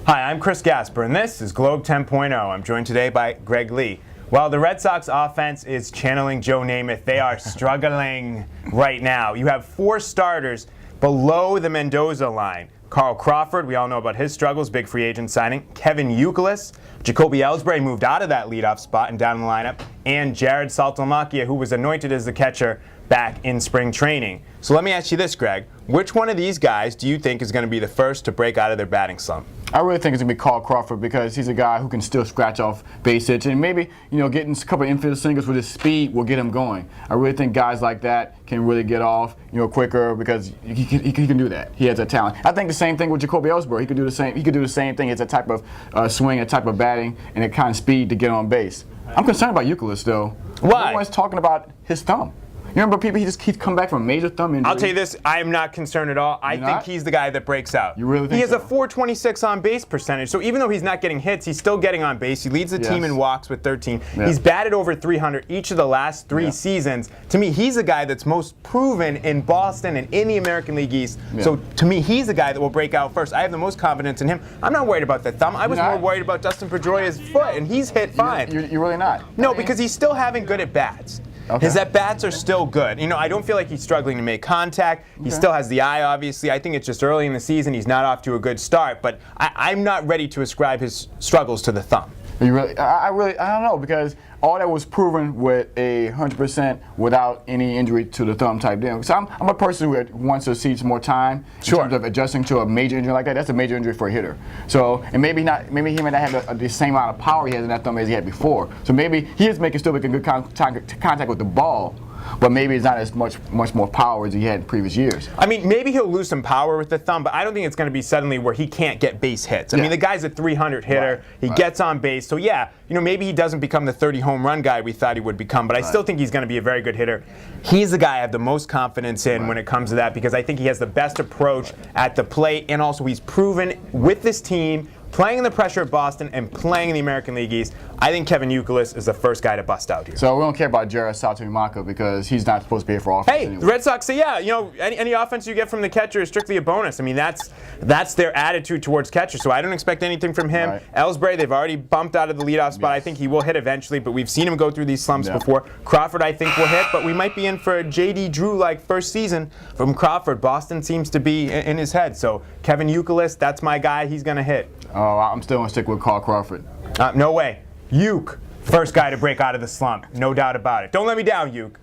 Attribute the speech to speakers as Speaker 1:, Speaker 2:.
Speaker 1: Hi, I'm Chris Gasper, and this is Globe 10.0. I'm joined today by Greg Lee. While the Red Sox offense is channeling Joe Namath, they are struggling right now. You have 4 starters below the Mendoza line. Carl Crawford, we all know about his struggles, big free agent signing. Kevin Youkilis, Jacoby Ellsbury moved out of that leadoff spot and down the lineup. And Jared Saltalamacchia, who was anointed as the catcher back in spring training. So let me ask you this, Greg. Which one of these guys do you think is going to be the first to break out of their batting slump?
Speaker 2: I really think it's going to be Carl Crawford because he's a guy who can still scratch off base hits, and maybe, getting a couple of infield singles with his speed will get him going. I really think guys like that can really get off, quicker because he can do that. He has that talent. I think the same thing with Jacoby Ellsbury. He could do the same. He could do the same thing. It's a type of swing, a type of batting, and a kind of speed to get on base. I'm concerned about Youkilis though.
Speaker 1: Why?
Speaker 2: Everyone's talking about his thumb. You remember people, he's come back from a major thumb injury.
Speaker 1: I'll tell you this, I am not concerned at all. I think he's the guy that breaks out.
Speaker 2: You really think
Speaker 1: He has
Speaker 2: so?
Speaker 1: a .426 on base percentage, so even though he's not getting hits, he's still getting on base. He leads the team in walks with 13.
Speaker 2: Yeah.
Speaker 1: He's batted over 300 each of the last 3 seasons. To me, he's the guy that's most proven in Boston and in the American League East.
Speaker 2: Yeah.
Speaker 1: So to me, he's the guy that will break out first. I have the most confidence in him. I'm not worried about the thumb. I was more worried about Dustin Pedroia's foot, and he's hit fine.
Speaker 2: You're really not.
Speaker 1: No, because he's still having good at-bats.
Speaker 2: Okay.
Speaker 1: His at-bats are still good. I don't feel like he's struggling to make contact. He still has the eye, obviously. I think it's just early in the season. He's not off to a good start, but I'm not ready to ascribe his struggles to the thumb.
Speaker 2: You really, I don't know, because all that was proven with 100% without any injury to the thumb type deal. So I'm a person who wants to see some more time in terms of adjusting to a major injury like that. That's a major injury for a hitter. So, and maybe he may not have the same amount of power he has in that thumb as he had before. So maybe he is still making good contact with the ball, but maybe it's not as much more power as he had in previous years.
Speaker 1: I mean, maybe he'll lose some power with the thumb, but I don't think it's going to be suddenly where he can't get base hits. I mean, the guy's a 300 hitter. He gets on base. So, yeah, maybe he doesn't become the 30 home run guy we thought he would become, but I still think he's going to be a very good hitter. He's the guy I have the most confidence in when it comes to that because I think he has the best approach at the plate, and also he's proven with this team, playing in the pressure of Boston and playing in the American League East. I think Kevin Youkilis is the first guy to bust out here.
Speaker 2: So we don't care about Jared Saltalamacchia because he's not supposed to be here for offense anyway.
Speaker 1: The Red Sox say, any offense you get from the catcher is strictly a bonus. I mean, that's their attitude towards catcher, so I don't expect anything from him.
Speaker 2: Right.
Speaker 1: Ellsbury, they've already bumped out of the leadoff spot. I think he will hit eventually, but we've seen him go through these slumps before. Crawford, I think, will hit, but we might be in for a J.D. Drew-like first season from Crawford. Boston seems to be in his head, so Kevin Youkilis, that's my guy. He's going to hit.
Speaker 2: Oh, I'm still going to stick with Carl Crawford.
Speaker 1: No way. Uke, first guy to break out of the slump. No doubt about it. Don't let me down, Uke.